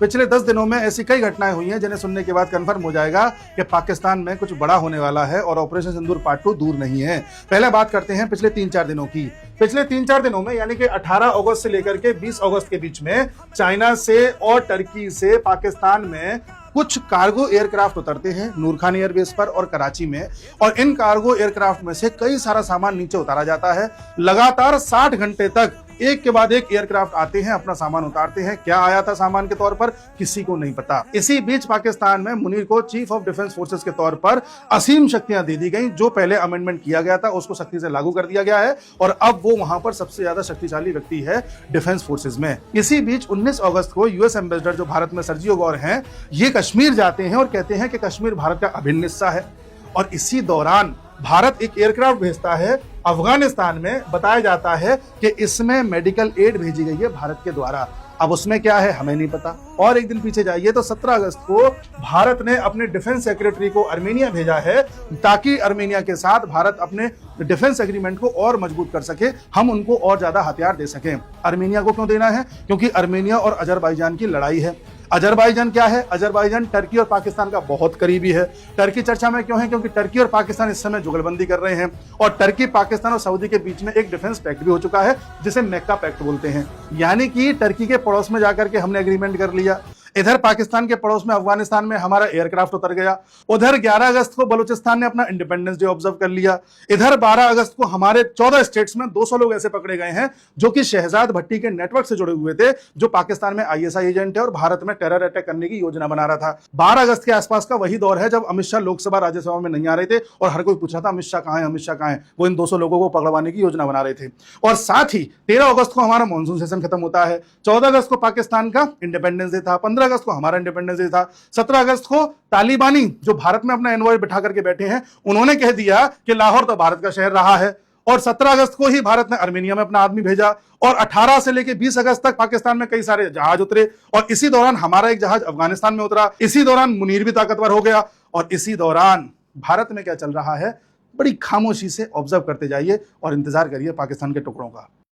पिछले 10 दिनों में ऐसी कई घटनाएं हुई हैं जिन्हें सुनने के बाद कंफर्म हो जाएगा कि पाकिस्तान में कुछ बड़ा होने वाला है और ऑपरेशन सिंदूर पार्ट 2 दूर नहीं है। पहले बात करते हैं पिछले 3-4 दिनों की। पिछले 3-4 दिनों में यानी कि 18 अगस्त से लेकर के 20 अगस्त के बीच में चाइना से और टर्की से पाकिस्तान में कुछ कार्गो एयरक्राफ्ट उतरते हैं नूर खान एयरबेस पर और कराची में, और इन कार्गो एयरक्राफ्ट में से कई सारा सामान नीचे उतारा जाता है। लगातार 60 घंटे तक एक के बाद एक एयरक्राफ्ट आते हैं, अपना सामान उतारते हैं। क्या आया था सामान के तौर पर किसी को नहीं पता। इसी बीच पाकिस्तान में मुनीर को चीफ ऑफ डिफेंस फोर्सेस के तौर पर असीम शक्तियां दे दी गई। जो पहले अमेंडमेंट किया गया था उसको सख्ती से लागू कर दिया गया है और अब वो वहां पर सबसे ज्यादा शक्तिशाली व्यक्ति है डिफेंस फोर्सेस में। इसी बीच 19 अगस्त को यूएस एम्बेसडर जो भारत में सर्जियो गौर हैं, ये कश्मीर जाते हैं और कहते हैं कि कश्मीर भारत का अभिन्न हिस्सा है। और इसी दौरान भारत एक एयरक्राफ्ट भेजता है अफगानिस्तान में। बताया जाता है कि इसमें मेडिकल एड भेजी गई है भारत के द्वारा। अब उसमें क्या है हमें नहीं पता। और एक दिन पीछे जाइए तो 17 अगस्त को भारत ने अपने डिफेंस सेक्रेटरी को अर्मेनिया भेजा है ताकि अर्मेनिया के साथ भारत अपने डिफेंस एग्रीमेंट को और मजबूत कर सके, हम उनको और ज्यादा हथियार दे सकें। अर्मेनिया को क्यों देना है? क्योंकि अर्मेनिया और अजरबैजान की लड़ाई है। अजरबैजान क्या है? अजरबैजान टर्की और पाकिस्तान का बहुत करीबी है। टर्की चर्चा में क्यों है? क्योंकि टर्की और पाकिस्तान इस समय जुगलबंदी कर रहे हैं और टर्की, पाकिस्तान और सऊदी के बीच में एक डिफेंस पैक्ट भी हो चुका है जिसे मैक्का पैक्ट बोलते हैं। यानी कि टर्की के पड़ोस में जाकर के हमने एग्रीमेंट कर लिया। इधर पाकिस्तान के पड़ोस में अफगानिस्तान में हमारा एयरक्राफ्ट उतर गया। उधर 11 अगस्त को बलूचिस्तान ने अपना इंडिपेंडेंस डे ऑब्जर्व कर लिया। इधर 12 अगस्त को हमारे 14 स्टेट्स में 200 लोग ऐसे पकड़े गए हैं जो कि शहजाद भट्टी के नेटवर्क से जुड़े हुए थे, जो पाकिस्तान में आईएसआई एजेंट है और भारत में टेरर अटैक करने की योजना बना रहा था। 12 अगस्त के आसपास का वही दौर है जब अमित शाह लोकसभा राज्यसभा में नहीं आ रहे थे और हर कोई पूछा था अमित शाह कहां है, अमित शाह कहां है। वो इन 200 लोगों को पकड़वाने की योजना बना रहे थे। और साथ ही 13 अगस्त को हमारा मॉनसून सेशन खत्म होता है। 14 अगस्त को पाकिस्तान का इंडिपेंडेंस डे था। 15 अगस्त को हमारा इंडिपेंडेंस डे था। 17 अगस्त को तालिबानी जो भारत में अपना एनवॉय बिठा करके बैठे हैं, उन्होंने कह दिया कि लाहौर तो भारत का शहर रहा है। और 17 अगस्त को ही भारत ने अर्मेनिया में अपना आदमी भेजा और 18 से लेकर 20 अगस्त तक पाकिस्तान में कई सारे जहाज उतरे और इसी दौरान हमारा एक जहाज अफगानिस्तान में उतरा। इसी दौरान मुनीर भी ताकतवर हो गया और इसी दौरान भारत में क्या चल रहा है बड़ी खामोशी से ऑब्जर्व करते जाइए और इंतजार करिए पाकिस्तान के टुकड़ों का।